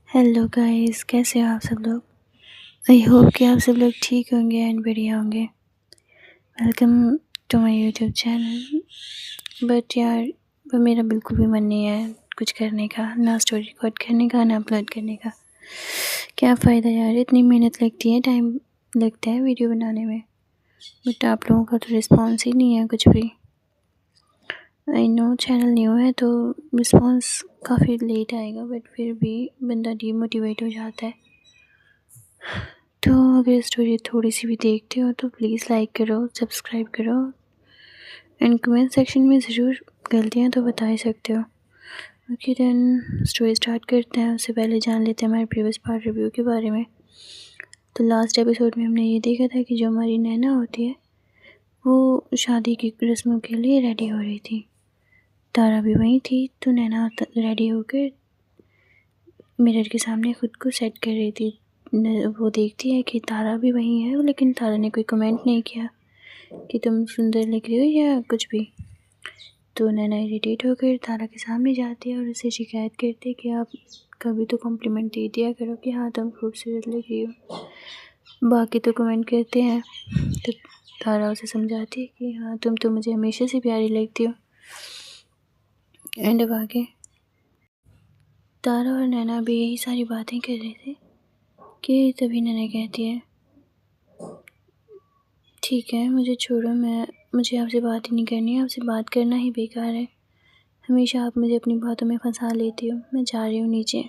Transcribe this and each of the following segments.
Hello guys, कैसे हो आप सब लोग। आई होप कि आप सब लोग ठीक होंगे एंड बढ़िया होंगे। Welcome to my YouTube channel. But यार, वो मेरा बिल्कुल भी मन नहीं है कुछ करने का, ना स्टोरी रिकॉर्ड करने का, ना अपलोड करने का। क्या फ़ायदा यार, इतनी मेहनत लगती है, टाइम लगता है वीडियो बनाने में, बट आप लोगों का तो रिस्पॉन्स ही नहीं है कुछ भी। आई नो चैनल न्यू है तो रिस्पॉन्स काफ़ी लेट आएगा, बट फिर भी बंदा डीमोटिवेट हो जाता है। तो अगर स्टोरी थोड़ी सी भी देखते हो तो प्लीज़ लाइक करो, सब्सक्राइब करो एंड कमेंट सेक्शन में ज़रूर गलतियाँ तो बता ही सकते हो। ओके देन स्टोरी स्टार्ट करते हैं। उससे पहले जान लेते हैं हमारे प्रीवियस पार्ट रिव्यू के बारे में। तो लास्ट एपिसोड में हमने ये देखा था कि जो हमारी नैना होती है वो शादी की रस्मों के लिए रेडी हो रही थी। तारा भी वहीं थी, तो नैना रेडी होकर मिरर के सामने ख़ुद को सेट कर रही थी। वो देखती है कि तारा भी वहीं है, लेकिन तारा ने कोई कमेंट नहीं किया कि तुम सुंदर लग रही हो या कुछ भी। तो नैना इरिटेट होकर तारा के सामने जाती है और उससे शिकायत करती है कि आप कभी तो कॉम्प्लीमेंट दे दिया करो कि हाँ तुम खूबसूरत लग रही हो, बाकी तो कमेंट करते हैं। तो तारा उसे समझाती है कि हाँ तुम तो मुझे हमेशा से प्यारी लगती हो। एंड अब आगे तारा और नैना भी यही सारी बातें कर रहे थे कि तभी नैना कहती है, ठीक है मुझे छोड़ो, मुझे आपसे बात ही नहीं करनी है, आपसे बात करना ही बेकार है। हमेशा आप मुझे अपनी बातों में फंसा लेती हो। मैं जा रही हूँ नीचे,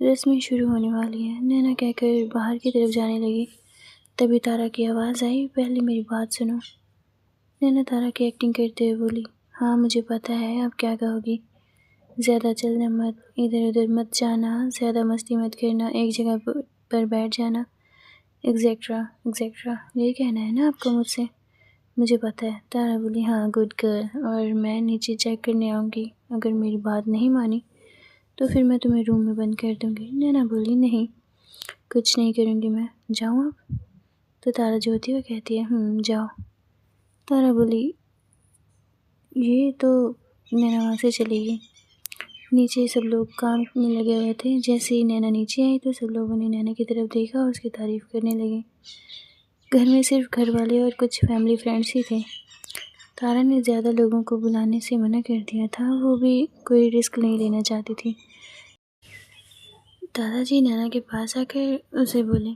रस्में शुरू होने वाली हैं। नैना कहकर बाहर की तरफ जाने लगी, तभी तारा की आवाज़ आई, पहले मेरी बात सुनो। नैना तारा की एक्टिंग करते हुए बोली, हाँ मुझे पता है आप क्या कहोगी, ज़्यादा चलना मत, इधर उधर मत जाना, ज़्यादा मस्ती मत करना, एक जगह पर बैठ जाना, एग्ज़ैक्ट्रा एग्ज़ैक्ट्रा, यही कहना है ना आपको मुझसे। मुझे पता है। तारा बोली, हाँ गुड गर्ल, और मैं नीचे चेक करने आऊँगी, अगर मेरी बात नहीं मानी तो फिर मैं तुम्हें रूम में बंद कर दूँगी। नैना बोली, नहीं कुछ नहीं करूँगी मैं, जाऊँ अब। तो तारा जो होती है वो कहती है जाओ। तारा बोली ये तो। नैना वहाँ से चली गई। नीचे सब लोग काम में लगे हुए थे। जैसे ही नैना नीचे आई तो सब लोगों ने नैना की तरफ देखा और उसकी तारीफ़ करने लगे। घर में सिर्फ घर वाले और कुछ फैमिली फ्रेंड्स ही थे। तारा ने ज़्यादा लोगों को बुलाने से मना कर दिया था, वो भी कोई रिस्क नहीं लेना चाहती थी। दादाजी नैना के पास आकर उसे बोले,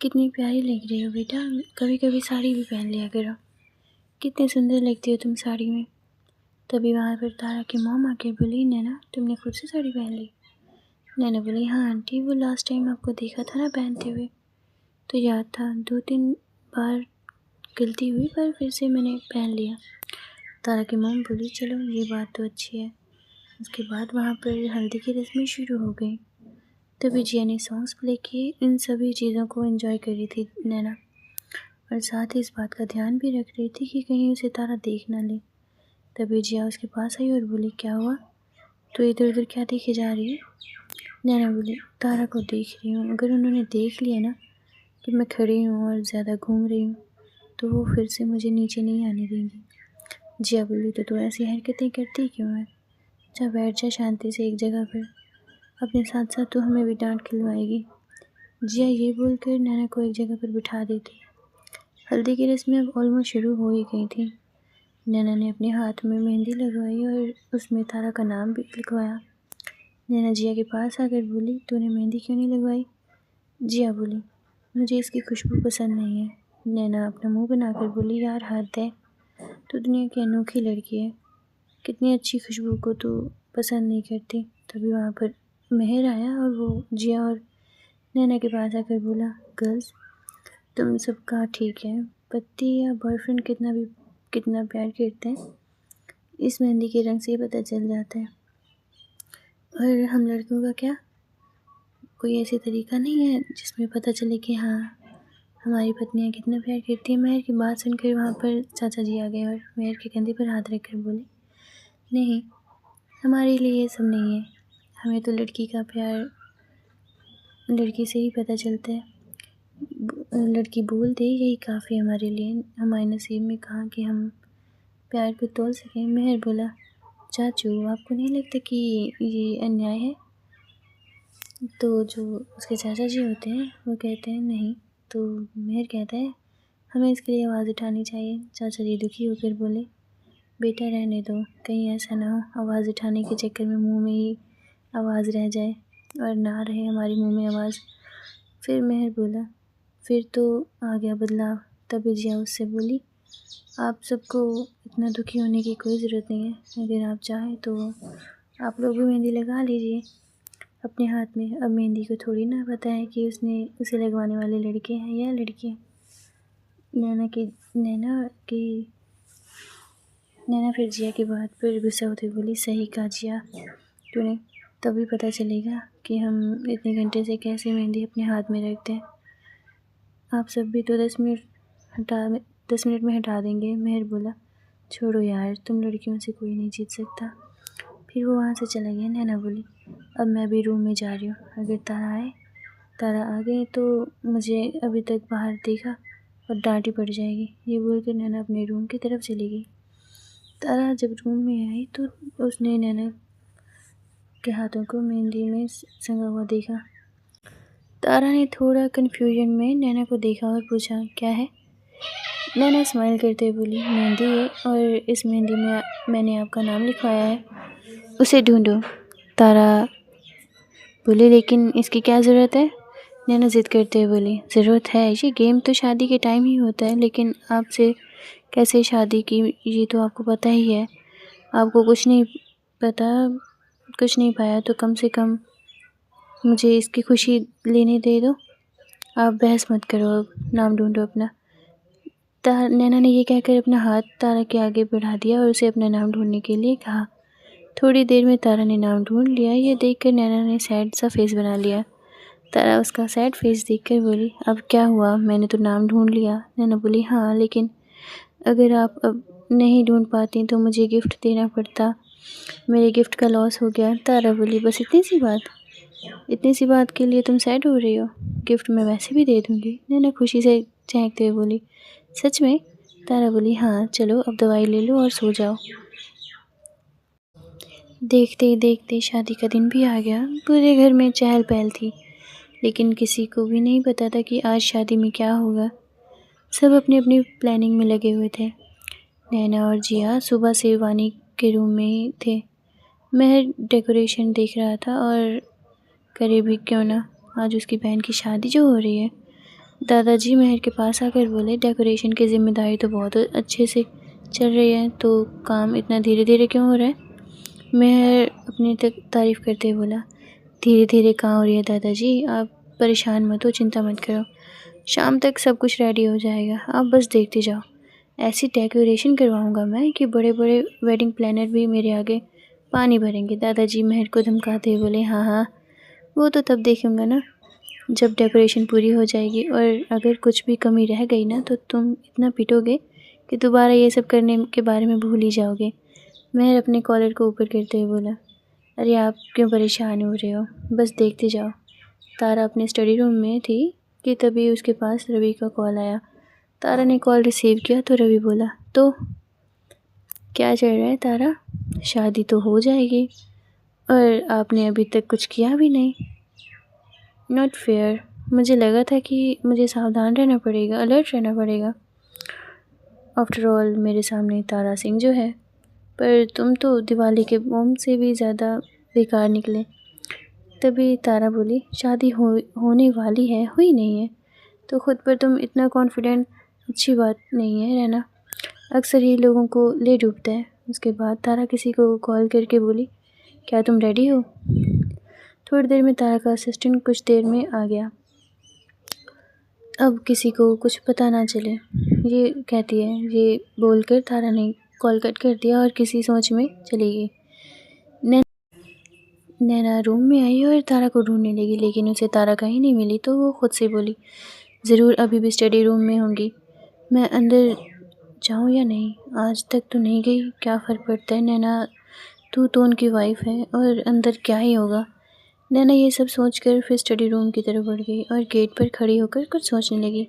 कितनी प्यारी लग रही हो बेटा, कभी कभी साड़ी भी पहन लिया करो, कितनी सुंदर लगती हो तुम साड़ी में। तभी वहाँ पर तारा की मॉम आके बोली, नैना तुमने खुद से साड़ी पहन ली। नैना बोली, हाँ आंटी, वो लास्ट टाइम आपको देखा था ना पहनते हुए, तो याद था, 2-3 बार गलती हुई पर फिर से मैंने पहन लिया। तारा की मॉम बोली, चलो ये बात तो अच्छी है। उसके बाद वहाँ पर हल्दी की रस्में शुरू हो गई। तभी जिया ने सॉन्ग्स प्ले किए। इन सभी चीज़ों को एंजॉय कर रही थी नैना, और साथ ही इस बात का ध्यान भी रख रही थी कि कहीं उसे तारा देख ना ले। तभी जिया उसके पास आई और बोली, क्या हुआ, तो इधर उधर क्या देखे जा रही है। नैना बोली, तारा को देख रही हूँ, अगर उन्होंने देख लिया ना कि मैं खड़ी हूँ और ज़्यादा घूम रही हूँ तो वो फिर से मुझे नीचे नहीं आने देंगी। जिया बोली, तो तू ऐसी हरकतें करती क्यों है, जा बैठ जा शांति से एक जगह पर, अपने साथ साथ तो हमें भी डांट खिलवाएगी। जिया ये बोलकर नैना को एक जगह पर बिठा देती है। हल्दी की रस्में अब ऑलमोस्ट शुरू हो ही गई थी। नैना ने अपने हाथ में मेहंदी लगवाई और उसमें तारा का नाम भी लिखवाया। नैना जिया के पास आकर बोली, तूने मेहंदी क्यों नहीं लगवाई। जिया बोली, मुझे इसकी खुशबू पसंद नहीं है। नैना अपना मुंह बनाकर बोली, यार हद है, तू दुनिया की अनोखी लड़की है, कितनी अच्छी खुशबू को तू पसंद नहीं करती। तभी वहाँ पर मेहर आया और वो जिया और नैना के पास आकर बोला, गर्ल्स तुम सबका ठीक है, पति या बॉयफ्रेंड कितना प्यार करते हैं इस मेहंदी के रंग से पता चल जाता है। और हम लड़कियों का क्या, कोई ऐसी तरीका नहीं है जिसमें पता चले कि हाँ हमारी पत्नियाँ कितना प्यार करती हैं। मेहर की बात सुनकर वहाँ पर चाचा जी आ गए और मेहर के कंधे पर हाथ रखकर बोले, नहीं हमारे लिए ये सब नहीं है, हमें तो लड़की का प्यार लड़की से ही पता चलता है। लड़की बोल दे यही काफ़ी हमारे लिए, हमारे नसीब में कहाँ कि हम प्यार को तोल सकें। मेहर बोला, चाचू आपको नहीं लगता कि ये अन्याय है, तो जो उसके चाचा जी होते हैं वो कहते हैं नहीं। तो मेहर कहता है हमें इसके लिए आवाज़ उठानी चाहिए। चाचा जी दुखी होकर बोले बेटा रहने दो, कहीं ऐसा ना हो आवाज़ उठाने के चक्कर में मुंह में ही आवाज़ रह जाए और ना रहे हमारे मुंह में आवाज़। फिर मेहर बोला फिर तो आ गया बदलाव। तभी जिया उससे बोली आप सबको इतना दुखी होने की कोई ज़रूरत नहीं है, अगर आप चाहें तो आप लोग भी मेहंदी लगा लीजिए अपने हाथ में। अब मेहंदी को थोड़ी ना पता है कि उसे लगवाने वाले लड़के हैं या लड़कियाँ। नैना फिर जिया की बात पर गुस्सा होते बोली सही कहा जिया तूने, तभी पता चलेगा कि हम इतने घंटे से कैसे मेहंदी अपने हाथ में रखते हैं। आप सब भी तो 10 मिनट में हटा देंगे। मेहर बोला छोड़ो यार, तुम लड़कियों से कोई नहीं जीत सकता। फिर वो वहाँ से चला गया। नैना बोली अब मैं भी रूम में जा रही हूँ, अगर तारा आ गई तो मुझे अभी तक बाहर देखा और डांटी पड़ जाएगी। ये बोलकर नैना अपने रूम की तरफ चली गई। तारा जब रूम में आई तो उसने नैना के हाथों को मेहंदी में सना हुआ देखा। तारा ने थोड़ा कन्फ्यूजन में नैना को देखा और पूछा क्या है। नैना स्माइल करते हुए बोली मेहंदी है और इस मेहंदी में मैंने आपका नाम लिखवाया है, उसे ढूंढो। तारा बोली लेकिन इसकी क्या ज़रूरत है। नैना ज़िद करते हुए बोली ज़रूरत है, ये गेम तो शादी के टाइम ही होता है, लेकिन आपसे कैसे शादी की ये तो आपको पता ही है। आपको कुछ नहीं पाया तो कम से कम मुझे इसकी खुशी लेने दे दो। आप बहस मत करो, अब नाम ढूंढो अपना। नैना ने ये कहकर अपना हाथ तारा के आगे बढ़ा दिया और उसे अपना नाम ढूंढने के लिए कहा। थोड़ी देर में तारा ने नाम ढूंढ लिया। ये देखकर नैना ने सैड सा फेस बना लिया। तारा उसका सैड फेस देखकर बोली अब क्या हुआ, मैंने तो नाम ढूंढ लिया। नैना बोली हाँ, लेकिन अगर आप अब नहीं ढूंढ पाती तो मुझे गिफ्ट देना पड़ता, मेरे गिफ्ट का लॉस हो गया। तारा बोली बस इतनी सी बात के लिए तुम सैड हो रही हो, गिफ्ट मैं वैसे भी दे दूँगी। नैना खुशी से चहकते हुए बोली सच में। तारा बोली हाँ, चलो अब दवाई ले लो और सो जाओ। देखते ही देखते शादी का दिन भी आ गया। पूरे घर में चहल पहल थी, लेकिन किसी को भी नहीं पता था कि आज शादी में क्या होगा। सब अपनी अपनी प्लानिंग में लगे हुए थे। नैना और जिया सुबह से वानी के रूम में ही थे। मेहर डेकोरेशन देख रहा था और करे भी क्यों ना, आज उसकी बहन की शादी जो हो रही है। दादाजी मेहर के पास आकर बोले डेकोरेशन की जिम्मेदारी तो बहुत अच्छे से चल रही है, तो काम इतना धीरे धीरे क्यों हो रहा है। मेहर अपनी तारीफ़ करते हुए बोला धीरे धीरे कहाँ हो रही है दादाजी, आप परेशान मत हो, चिंता मत करो, शाम तक सब कुछ रेडी हो जाएगा, आप बस देखते जाओ। ऐसी डेकोरेशन करवाऊंगा मैं कि बड़े बड़े वेडिंग प्लानर भी मेरे आगे पानी भरेंगे। दादाजी मेहर को धमकाते हुए बोले हाँ, वो तो तब देखूंगा ना, जब डेकोरेशन पूरी हो जाएगी, और अगर कुछ भी कमी रह गई ना तो तुम इतना पिटोगे कि दोबारा ये सब करने के बारे में भूल ही जाओगे। मेहर अपने कॉलर को ऊपर करते हुए बोला अरे आप क्यों परेशान हो रहे हो, बस देखते जाओ। तारा अपने स्टडी रूम में थी कि तभी उसके पास रवि का कॉल आया। तारा ने कॉल रिसीव किया तो रवि बोला तो क्या चल रहा है तारा, शादी तो हो जाएगी और आपने अभी तक कुछ किया भी नहीं। नॉट फेयर, मुझे लगा था कि मुझे सावधान रहना पड़ेगा, अलर्ट रहना पड़ेगा। आफ्टर ऑल मेरे सामने तारा सिंह जो है, पर तुम तो दिवाली के बम से भी ज़्यादा बेकार निकले। तभी तारा बोली शादी होने वाली है, हुई नहीं है, तो खुद पर तुम इतना कॉन्फिडेंट अच्छी बात नहीं है रहना, अक्सर ये लोगों को ले डूबता है। उसके बाद तारा किसी को कॉल करके बोली क्या तुम रेडी हो। थोड़ी देर में तारा का असिस्टेंट कुछ देर में आ गया। अब किसी को कुछ पता ना चले, ये कहती है। ये बोलकर तारा ने कॉल कट कर दिया और किसी सोच में चली गई। नैना रूम में आई और तारा को ढूंढने लगी, लेकिन उसे तारा कहीं नहीं मिली, तो वो खुद से बोली ज़रूर अभी भी स्टडी रूम में होंगी, मैं अंदर जाऊँ या नहीं, आज तक तो नहीं गई, क्या फ़र्क पड़ता है। नैना तू तो उनकी वाइफ है और अंदर क्या ही होगा। नैना ये सब सोचकर फिर स्टडी रूम की तरफ बढ़ गई और गेट पर खड़ी होकर कुछ सोचने लगी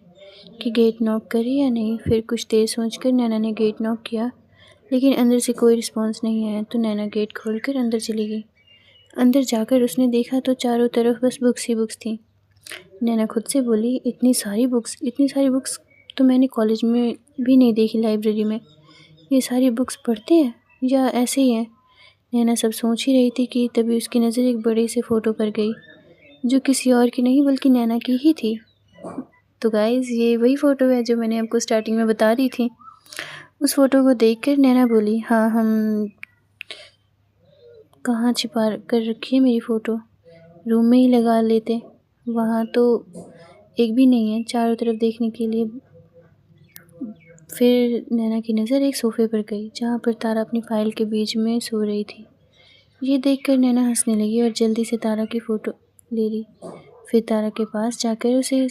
कि गेट नॉक करे या नहीं। फिर कुछ देर सोचकर नैना ने गेट नॉक किया, लेकिन अंदर से कोई रिस्पॉन्स नहीं आया, तो नैना गेट खोलकर अंदर चली गई। अंदर जाकर उसने देखा तो चारों तरफ बस बुक्स ही बुक्स थीं। नैना खुद से बोली, इतनी सारी बुक्स तो मैंने कॉलेज में भी नहीं देखी लाइब्रेरी में। ये सारी बुक्स पढ़ते हैं या ऐसे ही हैं? नैना सब सोच ही रही थी कि तभी उसकी नज़र एक बड़े से फ़ोटो पर गई, जो किसी और की नहीं बल्कि नैना की ही थी। तो गाइज़, ये वही फ़ोटो है जो मैंने आपको स्टार्टिंग में बता दी थी। उस फ़ोटो को देखकर नैना बोली, हाँ, हम कहाँ छिपा कर रखी है मेरी फ़ोटो? रूम में ही लगा लेते, वहाँ तो एक भी नहीं है चारों तरफ देखने के लिए। फिर नैना की नज़र एक सोफ़े पर गई, जहाँ पर तारा अपनी फ़ाइल के बीच में सो रही थी। ये देखकर नैना हंसने लगी और जल्दी से तारा की फ़ोटो ले ली। फिर तारा के पास जाकर उसे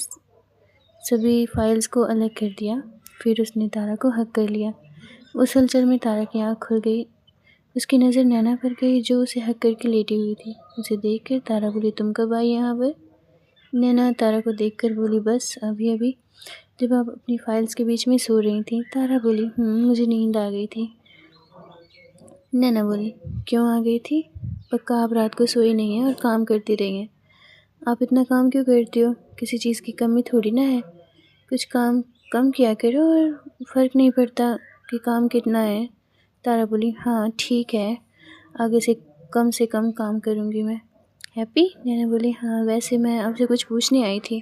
सभी फाइल्स को अलग कर दिया। फिर उसने तारा को हग कर लिया। उस हलचल में तारा की आँख खुल गई। उसकी नज़र नैना पर गई, जो उसे हग करके लेटी हुई थी। उसे देखकर तारा बोली, तुम कब आई यहाँ पर? नैना तारा को देखकर बोली, बस अभी अभी, जब आप अपनी फाइल्स के बीच में सो रही थी। तारा बोली, मुझे नींद आ गई थी। नैना बोली, क्यों आ गई थी? पक्का आप रात को सोई नहीं हैं और काम करती रही हैं। आप इतना काम क्यों करती हो? किसी चीज़ की कमी थोड़ी ना है। कुछ काम कम किया करो और फ़र्क नहीं पड़ता कि काम कितना है। तारा बोली, हाँ ठीक है, आगे से कम काम करूँगी मैं। हैप्पी? नैना बोली, हाँ, वैसे मैं आपसे कुछ पूछने आई थी।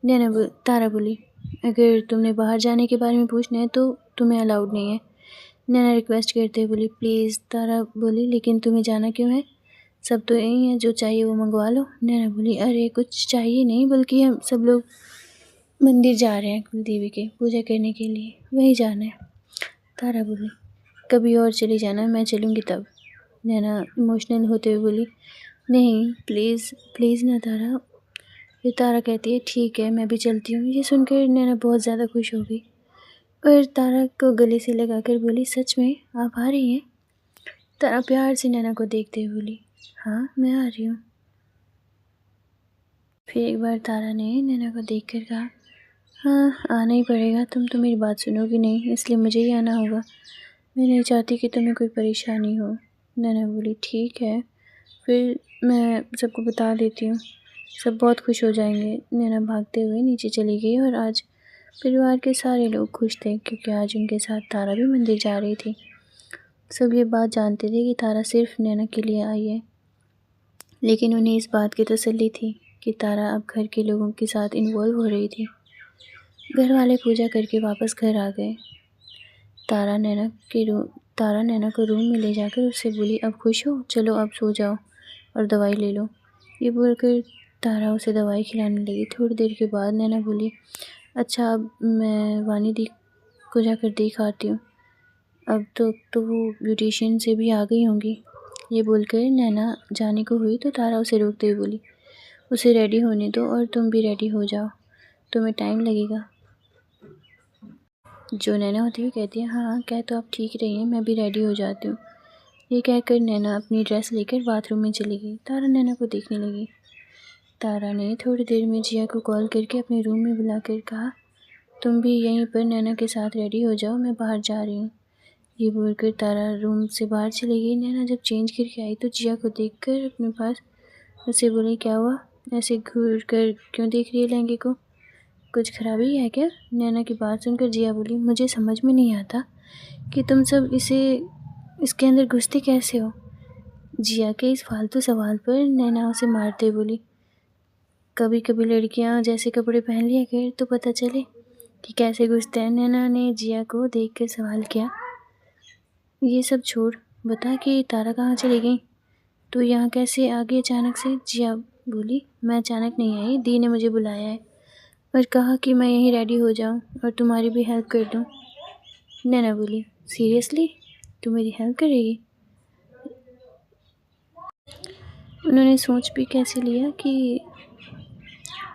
तारा बोली, अगर तुमने बाहर जाने के बारे में पूछना है तो तुम्हें अलाउड नहीं है। नैना रिक्वेस्ट करते हुए बोली, प्लीज़। तारा बोली, लेकिन तुम्हें जाना क्यों है? सब तो यही है, जो चाहिए वो मंगवा लो। नैना बोली, अरे कुछ चाहिए नहीं, बल्कि हम सब लोग मंदिर जा रहे हैं कुल देवी के पूजा करने के लिए, वहीं जाना है। तारा बोली, कभी और चली जाना, मैं चलूँगी तब। नैना इमोशनल होते हुए बोली, नहीं प्लीज़ प्लीज़ ना तारा। फिर तारा कहती है, ठीक है, मैं भी चलती हूँ। ये सुनकर नैना बहुत ज़्यादा खुश हो गई और तारा को गले से लगाकर बोली, सच में आप आ रही हैं? तारा प्यार से नैना को देखते हुए बोली, हाँ, मैं आ रही हूँ। फिर एक बार तारा ने नैना को देखकर कहा, हाँ, आना ही पड़ेगा, तुम तो मेरी बात सुनोगी नहीं, इसलिए मुझे ही आना होगा। मैं नहीं चाहती कि तुम्हें कोई परेशानी हो। नैना बोली, ठीक है, फिर मैं सबको बता देती हूँ, सब बहुत खुश हो जाएंगे। नैना भागते हुए नीचे चली गई और आज परिवार के सारे लोग खुश थे, क्योंकि आज उनके साथ तारा भी मंदिर जा रही थी। सब ये बात जानते थे कि तारा सिर्फ नैना के लिए आई है, लेकिन उन्हें इस बात की तसल्ली थी कि तारा अब घर के लोगों के साथ इन्वॉल्व हो रही थी। घर वाले पूजा करके वापस घर आ गए। तारा नैना को रूम में ले जाकर उससे बोली, अब खुश हो? चलो अब सो जाओ और दवाई ले लो। ये बोलकर तारा उसे दवाई खिलाने लगी। थोड़ी देर के बाद नैना बोली, अच्छा, अब मैं वानी दी को जाकर देख आती हूँ। अब तो वो ब्यूटिशियन से भी आ गई होंगी। ये बोलकर नैना जाने को हुई तो तारा उसे रोकते हुए बोली, उसे रेडी होने दो और तुम भी रेडी हो जाओ, तुम्हें टाइम लगेगा। जो नैना होती हुई कहती है, हाँ, कह तो आप ठीक रही हैं, मैं भी रेडी हो जाती हूँ। ये कहकर नैना अपनी ड्रेस लेकर बाथरूम में चली गई। तारा नैना को देखने लगी। तारा ने थोड़ी देर में जिया को कॉल करके अपने रूम में बुलाकर कहा, तुम भी यहीं पर नैना के साथ रेडी हो जाओ, मैं बाहर जा रही हूँ। ये बोलकर तारा रूम से बाहर चली गई। नैना जब चेंज करके आई तो जिया को देखकर अपने पास उसे बोली, क्या हुआ? ऐसे घूर कर क्यों देख रही है लहंगे को? कुछ खराबी है क्या? नैना की बात सुनकर जिया बोली, मुझे समझ में नहीं आता कि तुम सब इसके अंदर घुसते कैसे हो। जिया के इस फालतू सवाल पर नैना उसे मारते बोली, कभी कभी लड़कियां जैसे कपड़े पहन लिया कर तो पता चले कि कैसे घुसते हैं। नैना ने जिया को देखकर सवाल किया, ये सब छोड़, बता कि तारा कहाँ चली गई? तू यहाँ कैसे आ गई अचानक से? जिया बोली, मैं अचानक नहीं आई, दी ने मुझे बुलाया है और कहा कि मैं यहीं रेडी हो जाऊं और तुम्हारी भी हेल्प कर दूं। नैना बोली, सीरियसली, तू मेरी हेल्प करेगी? उन्होंने सोच भी कैसे लिया कि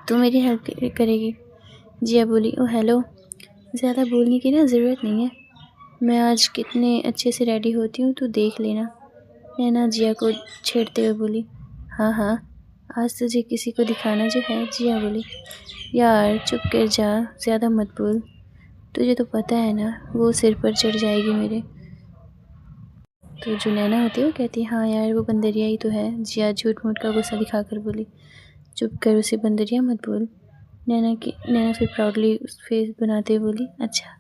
तू मेरी हेल्प करेगी? जिया बोली, ओ हेलो, ज़्यादा बोलने की ना ज़रूरत नहीं है, मैं आज कितने अच्छे से रेडी होती हूँ, तू देख लेना। नैना जिया को छेड़ते हुए बोली, हाँ हाँ, आज तुझे किसी को दिखाना जो है। जिया बोली, यार चुप कर जा, ज़्यादा मत बोल, तुझे तो पता है ना वो सिर पर चढ़ जाएगी मेरे। तो जो नैना होती है वो कहती है हाँ यार वो बंदरिया ही तो है। जिया झूठ मूठ का गुस्सा दिखाकर बोली, चुप कर, उसे बंदरिया मत बोल। नैना फिर प्राउडली फेस बनाते हुए बोली, अच्छा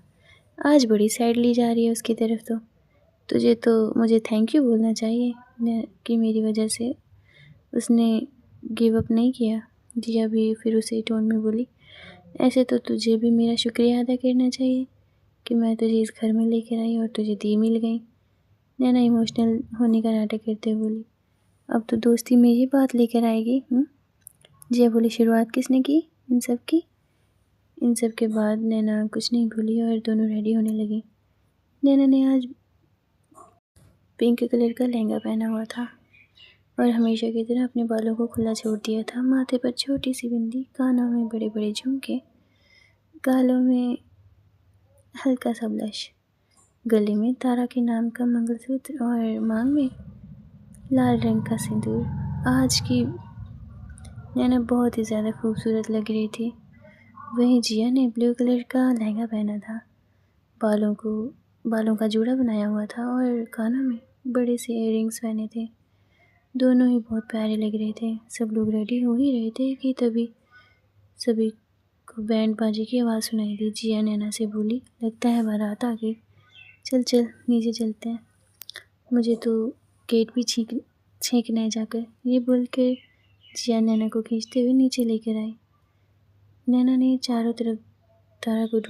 आज बड़ी साइड ली जा रही है उसकी तरफ। तो तुझे तो मुझे थैंक यू बोलना चाहिए कि मेरी वजह से उसने गिव अप नहीं किया। जिया भी फिर उसी टोन में बोली, ऐसे तो तुझे भी मेरा शुक्रिया अदा करना चाहिए कि मैं तुझे इस घर में लेकर आई और तुझे दी मिल गई। नैना इमोशनल होने का नाटक करते हुए बोली, अब तो दोस्ती में ये बात लेकर आएगी। जिया बोली, शुरुआत किसने की इन सब की? इन सब के बाद नैना कुछ नहीं भूली और दोनों रेडी होने लगी। नैना ने आज पिंक कलर का लहंगा पहना हुआ था और हमेशा की तरह अपने बालों को खुला छोड़ दिया था। माथे पर छोटी सी बिंदी, कानों में बड़े बड़े झुमके, गालों में हल्का सा ब्लश, गले में तारा के नाम का मंगलसूत्र और मांग में लाल रंग का सिंदूर। आज की नैना बहुत ही ज़्यादा खूबसूरत लग रही थी। वहीं जिया ने ब्लू कलर का लहंगा पहना था, बालों का जूड़ा बनाया हुआ था और कानों में बड़े से इयररिंग्स पहने थे। दोनों ही बहुत प्यारे लग रहे थे। सब लोग रेडी हो ही रहे थे कि तभी सभी को बैंड बाजे की आवाज़ सुनाई दी। जिया नैना से बोली, लगता है बारात आ गई, चल चल नीचे चलते हैं, मुझे तो गेट भी छींकना है जाकर। ये बोलकर जिया नैना को खींचते हुए नीचे लेकर आई। नैना ने चारों तरफ तारा को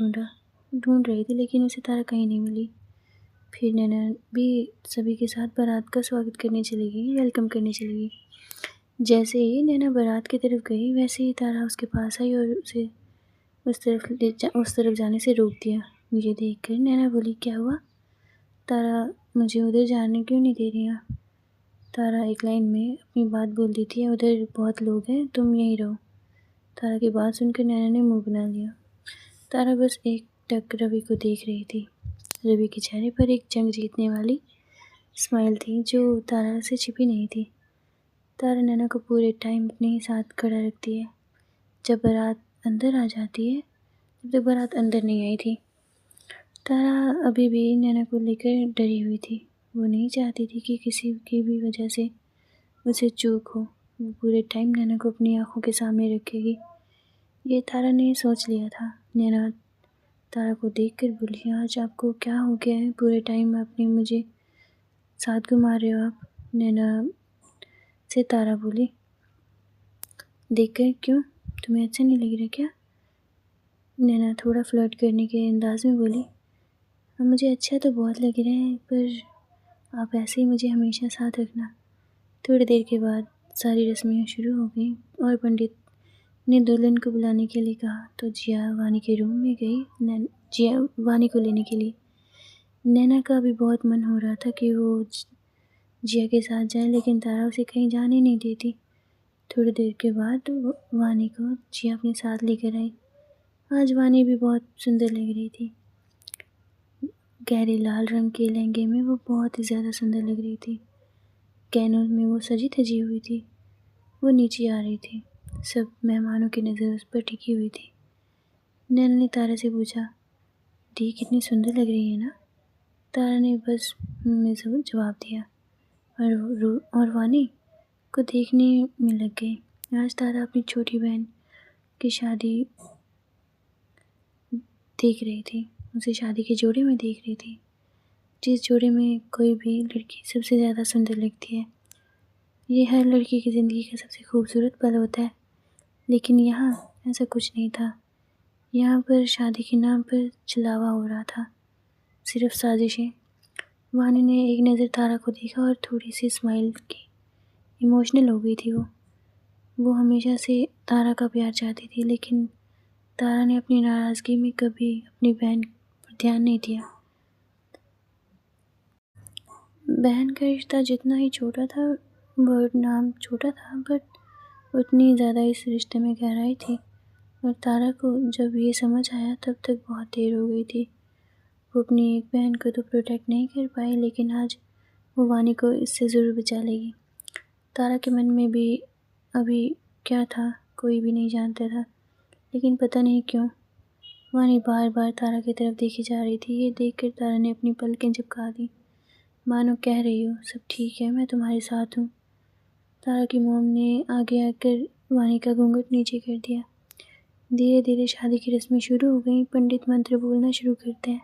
ढूंढ रही थी लेकिन उसे तारा कहीं नहीं मिली। फिर नैना भी सभी के साथ बारात का स्वागत करने चली गई, वेलकम करने चली गई। जैसे ही नैना बारात की तरफ गई वैसे ही तारा उसके पास आई और उसे उस तरफ जाने से रोक दिया। ये देखकर नैना बोली, क्या हुआ तारा, मुझे उधर जाने क्यों नहीं दे रही? तारा एक लाइन में अपनी बात बोल दी थी, उधर बहुत लोग हैं, तुम यहीं रहो। तारा की बात सुनकर नैना ने मुंह बना लिया। तारा बस एक टक रवि को देख रही थी। रवि के चेहरे पर एक जंग जीतने वाली स्माइल थी जो तारा से छिपी नहीं थी। तारा नैना को पूरे टाइम अपने साथ खड़ा रखती है। जब बारात अंदर आ जाती है तब तक बारात अंदर नहीं आई थी। तारा अभी भी नैना को लेकर डरी हुई थी। वो नहीं चाहती थी कि किसी की भी वजह से उसे चूक हो। वो पूरे टाइम नैना को अपनी आंखों के सामने रखेगी, ये तारा ने सोच लिया था। नैना तारा को देखकर बोली, आज आपको क्या हो गया है? पूरे टाइम आपने मुझे साथ घुमा रहे हो आप। नैना से तारा बोली, देखकर क्यों, तुम्हें अच्छा नहीं लग रहा क्या? नैना थोड़ा फ्लर्ट करने के अंदाज में बोली, मुझे अच्छा तो बहुत लग रहा है, पर आप ऐसे ही मुझे हमेशा साथ रखना। थोड़ी देर के बाद सारी रस्में शुरू हो गई और पंडित ने दुल्हन को बुलाने के लिए कहा तो जिया वानी के रूम में गई जिया वानी को लेने के लिए। नैना का भी बहुत मन हो रहा था कि वो जिया के साथ जाए लेकिन तारा उसे कहीं जाने नहीं देती। थोड़ी देर के बाद वानी को जिया अपने साथ लेकर आई। आज वानी भी बहुत सुंदर लग रही थी। गहरे लाल रंग के लहंगे में वो बहुत ही ज़्यादा सुंदर लग रही थी। गहनों में वो सजी धजी हुई थी। वो नीचे आ रही थी। सब मेहमानों की नज़र उस पर टिकी हुई थी। नैना ने तारा से पूछा, दी कितनी सुंदर लग रही है ना? तारा ने बस में जवाब दिया और वानी को देखने में लग गई। आज तारा अपनी छोटी बहन की शादी देख रही थी, उसे शादी के जोड़े में देख रही थी। जिस जोड़े में कोई भी लड़की सबसे ज़्यादा सुंदर लगती है, ये हर लड़की की ज़िंदगी का सबसे खूबसूरत पल होता है। लेकिन यहाँ ऐसा कुछ नहीं था। यहाँ पर शादी के नाम पर छलावा हो रहा था, सिर्फ साजिशें। वानी ने एक नज़र तारा को देखा और थोड़ी सी स्माइल की। इमोशनल हो गई थी वो हमेशा से तारा का प्यार चाहती थी लेकिन तारा ने अपनी नाराज़गी में कभी अपनी बहन पर ध्यान नहीं दिया। बहन का रिश्ता जितना ही छोटा था, वो नाम छोटा था, बट उतनी ज़्यादा इस रिश्ते में गहराई थी। और तारा को जब ये समझ आया तब तक बहुत देर हो गई थी। वो अपनी एक बहन को तो प्रोटेक्ट नहीं कर पाई लेकिन आज वो वानी को इससे ज़रूर बचा लेगी। तारा के मन में भी अभी क्या था कोई भी नहीं जानता था, लेकिन पता नहीं क्यों वानी बार बार तारा की तरफ देखी जा रही थी। ये देखकर तारा ने अपनी पलकें झपका दी। मानो कह रही हो सब ठीक है, मैं तुम्हारे साथ हूँ। तारा की मोम ने आगे आकर वानी का घूंघट नीचे कर दिया। धीरे धीरे शादी की रस्में शुरू हो गई। पंडित मंत्र बोलना शुरू करते हैं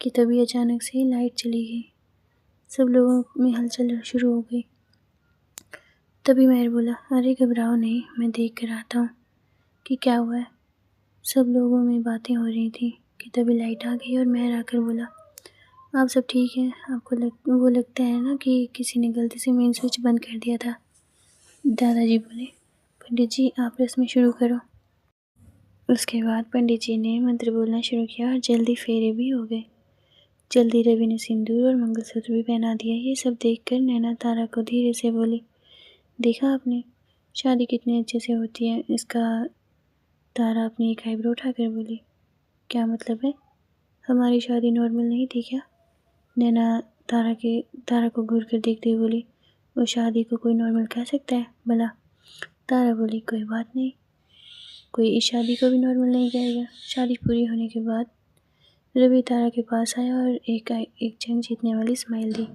कि तभी अचानक से लाइट चली गई। सब लोगों में हलचल शुरू हो गई। तभी महर बोला, अरे घबराओ नहीं, मैं देख कर आता हूँ कि क्या हुआ है। सब लोगों में बातें हो रही थी कि तभी लाइट आ गई और महर आकर बोला, आप सब ठीक हैं? आपको वो लगता है ना कि किसी ने गलती से मेन स्विच बंद कर दिया था। दादाजी बोले, पंडित जी आप रस्में शुरू करो। उसके बाद पंडित जी ने मंत्र बोलना शुरू किया और जल्दी फेरे भी हो गए। जल्दी रवि ने सिंदूर और मंगलसूत्र भी पहना दिया। ये सब देखकर नैना तारा को धीरे से बोली, देखा आपने शादी कितनी अच्छे से होती है इसका। तारा अपनी एक आईब्रो उठाकर बोली, क्या मतलब है? हमारी शादी नॉर्मल नहीं थी क्या? नैना तारा को घूर कर देखते हुए बोली, वो शादी को कोई नॉर्मल कह सकता है भला? तारा बोली, कोई बात नहीं, कोई इस शादी को भी नॉर्मल नहीं कहेगा। शादी पूरी होने के बाद रवि तारा के पास आया और एक जंग जीतने वाली स्माइल दी।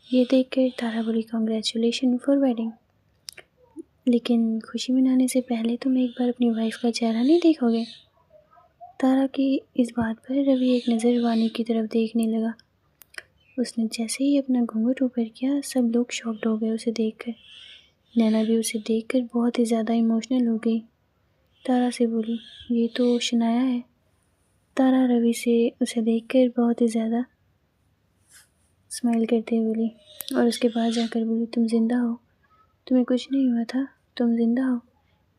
ये देखकर तारा बोली, कॉन्ग्रेचुलेशन फॉर वेडिंग। लेकिन खुशी मनाने से पहले तुम एक बार अपनी वाइफ का चेहरा नहीं देखोगे? तारा की इस बात पर रवि एक नज़र वानी की तरफ देखने लगा। उसने जैसे ही अपना घूंघट ऊपर किया, सब लोग शॉक्ड हो गए उसे देखकर। नैना भी उसे देखकर बहुत ही ज़्यादा इमोशनल हो गई। तारा से बोली, ये तो शनाया है। तारा रवि से उसे देखकर बहुत ही ज़्यादा स्माइल करते हुए बोली और उसके पास जाकर बोली, तुम जिंदा हो? तुम्हें कुछ नहीं हुआ था? तुम जिंदा हो?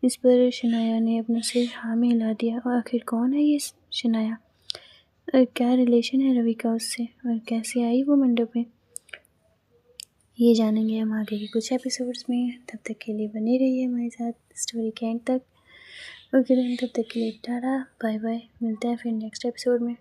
इस पर शनाया ने अपना सिर हाँ में हिला दिया। और आखिर कौन है ये शनाया और क्या रिलेशन है रवि का उससे और कैसे आई वो मंडप में, ये जानेंगे हम आगे के कुछ एपिसोड्स में। तब तक के लिए बने रहिए हमारे साथ स्टोरी के एंड तक। ओके देन, तब तक के लिए टाटा बाय बाय, मिलते हैं फिर नेक्स्ट एपिसोड में।